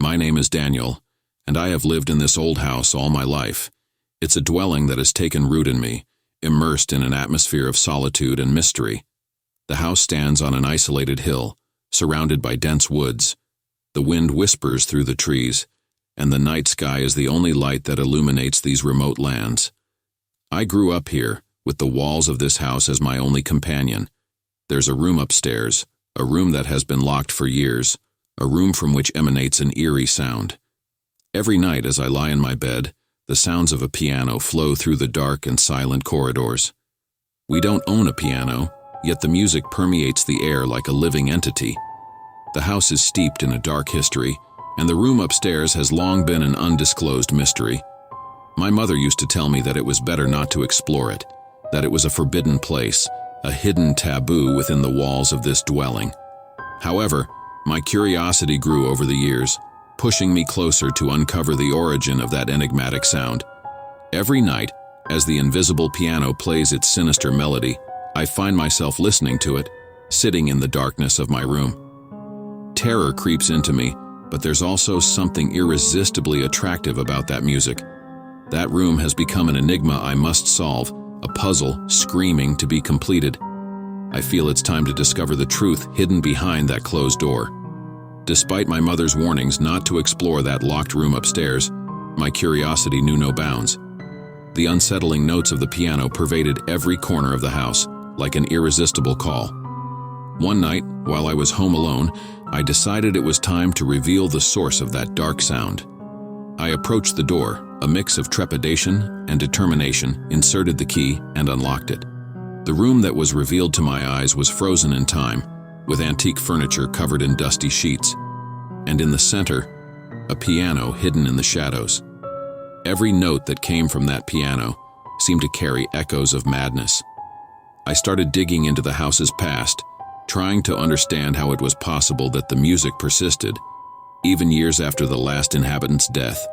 My name is Daniel, and I have lived in this old house all my life. It's a dwelling that has taken root in me, immersed in an atmosphere of solitude and mystery. The house stands on an isolated hill, surrounded by dense woods. The wind whispers through the trees, and the night sky is the only light that illuminates these remote lands. I grew up here, with the walls of this house as my only companion. There's a room upstairs, a room that has been locked for years, a room from which emanates an eerie sound. Every night as I lie in my bed, the sounds of a piano flow through the dark and silent corridors. We don't own a piano, yet the music permeates the air like a living entity. The house is steeped in a dark history, and the room upstairs has long been an undisclosed mystery. My mother used to tell me that it was better not to explore it, that it was a forbidden place, a hidden taboo within the walls of this dwelling. However, my curiosity grew over the years, pushing me closer to uncover the origin of that enigmatic sound. Every night, as the invisible piano plays its sinister melody, I find myself listening to it, sitting in the darkness of my room. Terror creeps into me, but there's also something irresistibly attractive about that music. That room has become an enigma I must solve, a puzzle screaming to be completed. I feel it's time to discover the truth hidden behind that closed door. Despite my mother's warnings not to explore that locked room upstairs, my curiosity knew no bounds. The unsettling notes of the piano pervaded every corner of the house, like an irresistible call. One night, while I was home alone, I decided it was time to reveal the source of that dark sound. I approached the door, a mix of trepidation and determination, inserted the key, and unlocked it. The room that was revealed to my eyes was frozen in time, with antique furniture covered in dusty sheets, and in the center, a piano hidden in the shadows. Every note that came from that piano seemed to carry echoes of madness. I started digging into the house's past, trying to understand how it was possible that the music persisted, even years after the last inhabitant's death.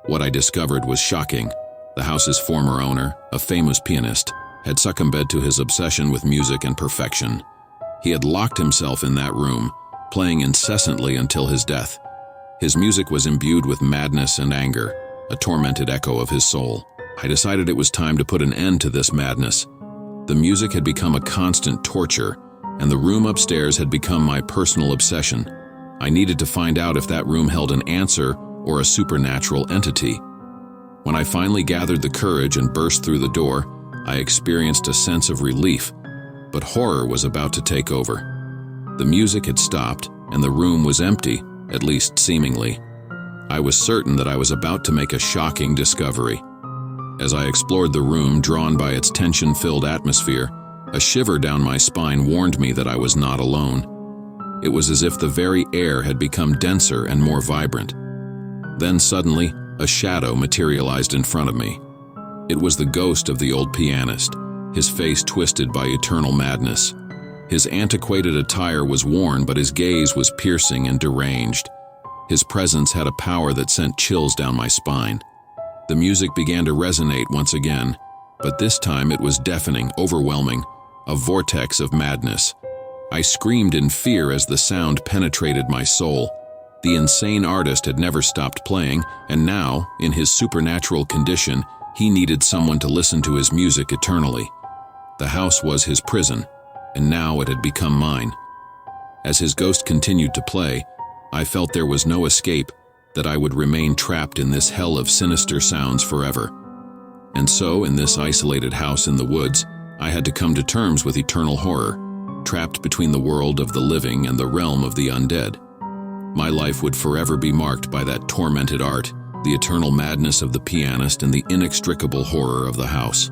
What I discovered was shocking. The house's former owner, a famous pianist, had succumbed to his obsession with music and perfection. He had locked himself in that room, playing incessantly until his death. His music was imbued with madness and anger, a tormented echo of his soul. I decided it was time to put an end to this madness. The music had become a constant torture, and the room upstairs had become my personal obsession. I needed to find out if that room held an answer or a supernatural entity. When I finally gathered the courage and burst through the door, I experienced a sense of relief, but horror was about to take over. The music had stopped, and the room was empty, at least seemingly. I was certain that I was about to make a shocking discovery. As I explored the room, drawn by its tension-filled atmosphere, a shiver down my spine warned me that I was not alone. It was as if the very air had become denser and more vibrant. Then suddenly, a shadow materialized in front of me. It was the ghost of the old pianist, his face twisted by eternal madness. His antiquated attire was worn, but his gaze was piercing and deranged. His presence had a power that sent chills down my spine. The music began to resonate once again, but this time it was deafening, overwhelming, a vortex of madness. I screamed in fear as the sound penetrated my soul. The insane artist had never stopped playing, and now, in his supernatural condition, he needed someone to listen to his music eternally. The house was his prison, and now it had become mine. As his ghost continued to play, I felt there was no escape, that I would remain trapped in this hell of sinister sounds forever. And so, in this isolated house in the woods, I had to come to terms with eternal horror, trapped between the world of the living and the realm of the undead. My life would forever be marked by that tormented art, the eternal madness of the pianist, and the inextricable horror of the house.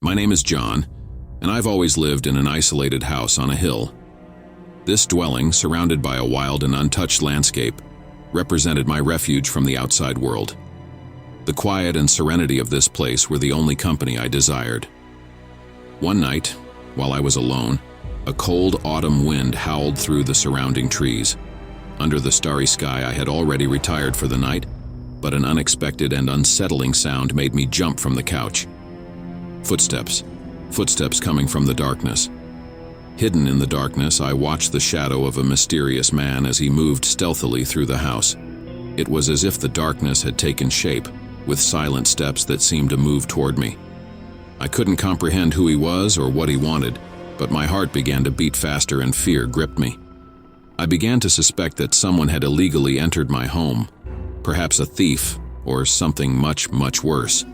My name is John, and I've always lived in an isolated house on a hill. This dwelling, surrounded by a wild and untouched landscape, represented my refuge from the outside world. The quiet and serenity of this place were the only company I desired. One night, while I was alone, A cold autumn wind howled through the surrounding trees. Under the starry sky, I had already retired for the night, but an unexpected and unsettling sound made me jump from the couch. Footsteps. Footsteps coming from the darkness. Hidden in the darkness, I watched the shadow of a mysterious man as he moved stealthily through the house. It was as if the darkness had taken shape, with silent steps that seemed to move toward me. I couldn't comprehend who he was or what he wanted, but my heart began to beat faster and fear gripped me. I began to suspect that someone had illegally entered my home, perhaps a thief or something much, much worse.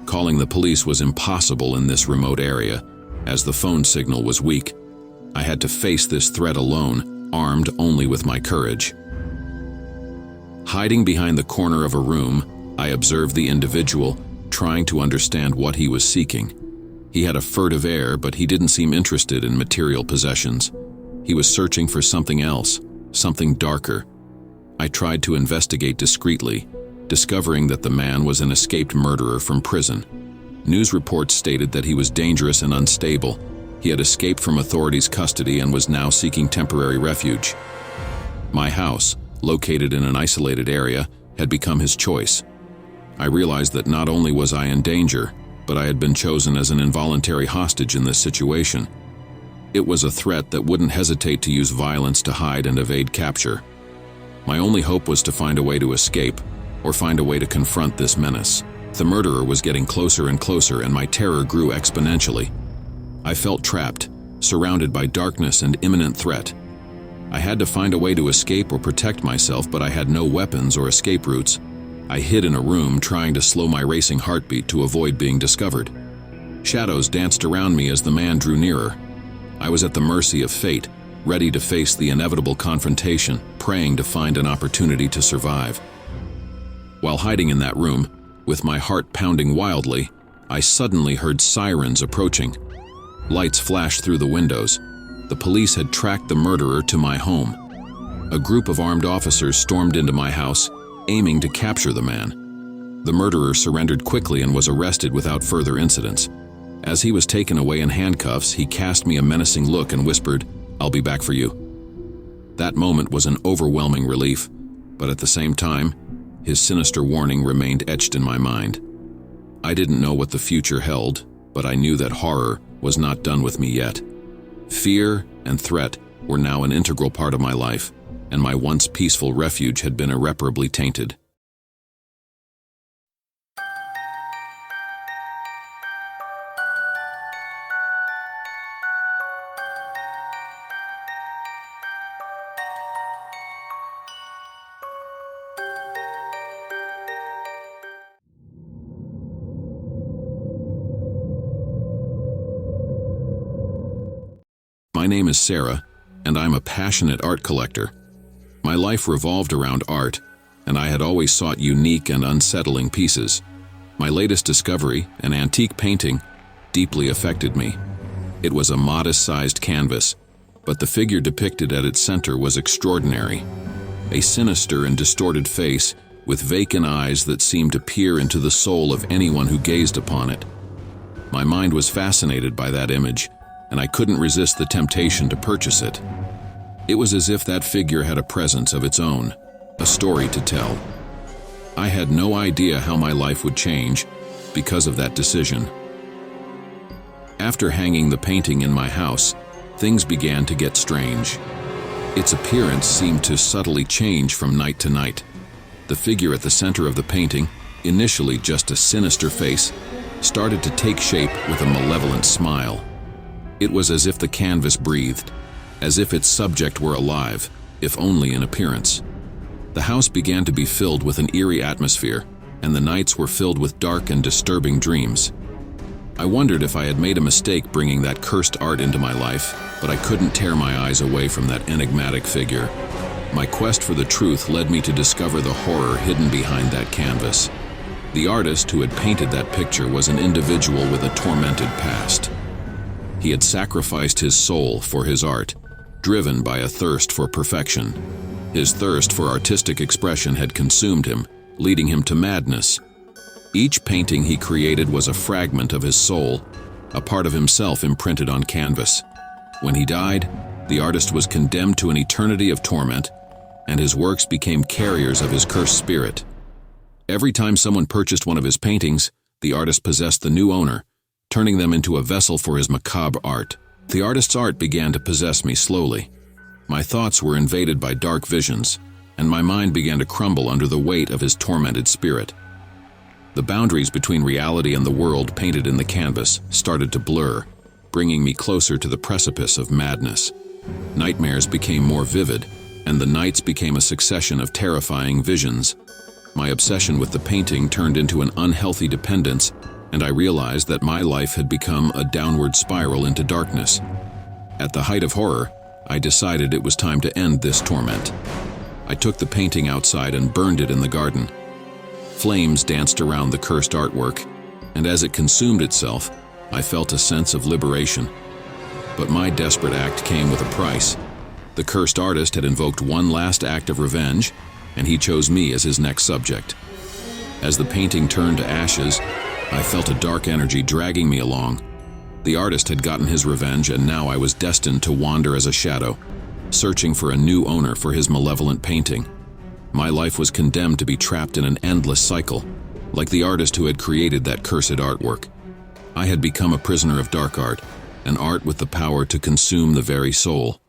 Calling the police was impossible in this remote area, as the phone signal was weak. I had to face this threat alone, armed only with my courage. Hiding behind the corner of a room, I observed the individual, trying to understand what he was seeking. He had a furtive air, but he didn't seem interested in material possessions. He was searching for something else, something darker. I tried to investigate discreetly, discovering that the man was an escaped murderer from prison. News reports stated that he was dangerous and unstable. He had escaped from authorities' custody and was now seeking temporary refuge. My house, located in an isolated area, had become his choice. I realized that not only was I in danger, but I had been chosen as an involuntary hostage in this situation. It was a threat that wouldn't hesitate to use violence to hide and evade capture. My only hope was to find a way to escape, or find a way to confront this menace. The murderer was getting closer and closer, and my terror grew exponentially. I felt trapped, surrounded by darkness and imminent threat. I had to find a way to escape or protect myself, but I had no weapons or escape routes. I hid in a room, trying to slow my racing heartbeat to avoid being discovered. Shadows danced around me as the man drew nearer. I was at the mercy of fate, ready to face the inevitable confrontation, praying to find an opportunity to survive. While hiding in that room, with my heart pounding wildly, I suddenly heard sirens approaching. Lights flashed through the windows. The police had tracked the murderer to my home. A group of armed officers stormed into my house, aiming to capture the man. The murderer surrendered quickly and was arrested without further incidents. As he was taken away in handcuffs, he cast me a menacing look and whispered, "I'll be back for you." That moment was an overwhelming relief, but at the same time, his sinister warning remained etched in my mind. I didn't know what the future held, but I knew that horror was not done with me yet. Fear and threat were now an integral part of my life, and my once peaceful refuge had been irreparably tainted. My name is Sarah, and I'm a passionate art collector. My life revolved around art, and I had always sought unique and unsettling pieces. My latest discovery, an antique painting, deeply affected me. It was a modest-sized canvas, but the figure depicted at its center was extraordinary. A sinister and distorted face, with vacant eyes that seemed to peer into the soul of anyone who gazed upon it. My mind was fascinated by that image, and I couldn't resist the temptation to purchase it. It was as if that figure had a presence of its own, a story to tell. I had no idea how my life would change because of that decision. After hanging the painting in my house, things began to get strange. Its appearance seemed to subtly change from night to night. The figure at the center of the painting, initially just a sinister face, started to take shape with a malevolent smile. It was as if the canvas breathed, as if its subject were alive, if only in appearance. The house began to be filled with an eerie atmosphere, and the nights were filled with dark and disturbing dreams. I wondered if I had made a mistake bringing that cursed art into my life, but I couldn't tear my eyes away from that enigmatic figure. My quest for the truth led me to discover the horror hidden behind that canvas. The artist who had painted that picture was an individual with a tormented past. He had sacrificed his soul for his art, driven by a thirst for perfection. His thirst for artistic expression had consumed him, leading him to madness. Each painting he created was a fragment of his soul, a part of himself imprinted on canvas. When he died, the artist was condemned to an eternity of torment, and his works became carriers of his cursed spirit. Every time someone purchased one of his paintings, the artist possessed the new owner, turning them into a vessel for his macabre art. The artist's art began to possess me slowly. My thoughts were invaded by dark visions, and my mind began to crumble under the weight of his tormented spirit. The boundaries between reality and the world painted in the canvas started to blur, bringing me closer to the precipice of madness. Nightmares became more vivid, and the nights became a succession of terrifying visions. My obsession with the painting turned into an unhealthy dependence, and I realized that my life had become a downward spiral into darkness. At the height of horror, I decided it was time to end this torment. I took the painting outside and burned it in the garden. Flames danced around the cursed artwork, and as it consumed itself, I felt a sense of liberation. But my desperate act came with a price. The cursed artist had invoked one last act of revenge, and he chose me as his next subject. As the painting turned to ashes, I felt a dark energy dragging me along. The artist had gotten his revenge, and now I was destined to wander as a shadow, searching for a new owner for his malevolent painting. My life was condemned to be trapped in an endless cycle, like the artist who had created that cursed artwork. I had become a prisoner of dark art, an art with the power to consume the very soul.